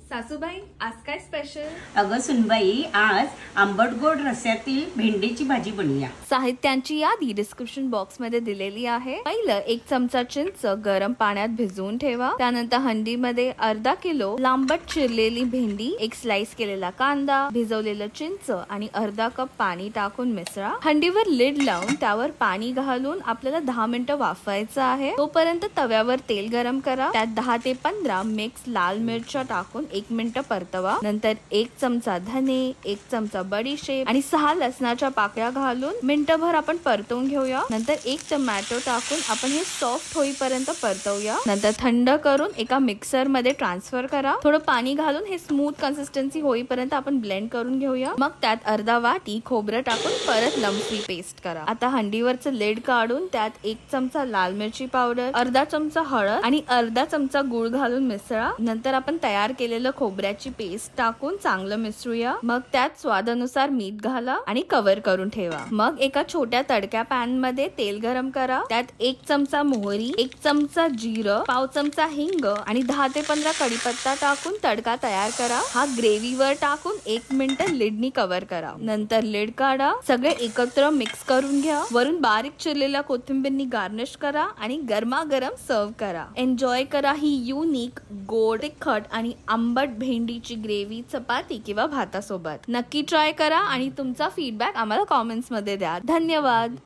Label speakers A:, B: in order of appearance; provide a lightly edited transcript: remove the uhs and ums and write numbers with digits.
A: सासूबाई आज काय स्पेशल?
B: अगं सुनबाई, आज आंबट गोड रस्स्यातील भेंडीची भाजी बनवूया।
A: साहित्यांची यादी डिस्क्रिप्शन बॉक्स मध्ये दिलेली आहे। पहिलं 1 चमचा चिंच गरम पाण्यात भिजवून ठेवा। त्यानंतर हंडीमध्ये अर्धा किलो लांबट चिरलेली भेंडी, 1 स्लाइस केलेला कांदा, भिजवलेलं चिंच आणि अर्धा कप पाणी टाकून मिसळा। हंडीवर लिड लावून त्यावर पाणी घालून आपल्याला 10 मिनिटं वाफवायचं आहे। तोपर्यंत तव्यावर तेल गरम करा। त्यात 10 ते 15 मिक्स लाल मिरच्या टाकून 1 मिनिट परतवा। नंतर 1 चमचा धने, 1 चमचा बडीशेप आणि 6 लसणाच्या पाकळ्या घालून मिनिटभर आपण परतवून घेऊया। नंतर 1 टोमॅटो टाकून आपण हे सॉफ्ट होईपर्यंत परतवूया। नंतर थंड करून एका मिक्सर मध्ये ट्रान्सफर करा। थोडं पाणी घालून हे स्मूथ कन्सिस्टन्सी होईपर्यंत आपण ब्लेंड करून घेऊया। मग त्यात अर्धा वाटी खोबरं टाकून परत लम्प फ्री पेस्ट करा। आता हंडीवरचं लिड काढून त्यात 1 चमचा लाल मिरची पावडर, अर्धा चमचा हळद आणि अर्धा चमचा गूळ घालून मिसळा। नंतर आपण तयार केलेलं खोबऱ्याची पेस्ट टाकून चांगलं मिसळूया। मग त्यात स्वादानुसार मीठ घाला आणि कव्हर करून ठेवा। मग एका छोट्या तडक्या पॅन मध्ये तेल गरम करा। त्यात 1 चमचा मोहरी, 1 चमचा जिरं, पाव चमचा हिंग आणि 10 ते 15 कढीपत्ता टाकून तडका तयार करा। हा ग्रेव्हीवर टाकून 1 मिनिट लिडनी कव्हर करा। नंतर लिड काढा, सगळे एकत्र मिक्स करून घ्या। वरून बारीक चिरलेल्या कोथिंबीरनी गार्निश करा आणि गरमागरम सर्व करा। एन्जॉय करा ही युनिक गोड, तिखट आणि आंबट भेंडीची ग्रेव्ही चपाती किंवा भातासोबत। नक्की ट्राय करा आणि तुमचा फीडबॅक आम्हाला कमेंट्स मध्ये द्या। धन्यवाद।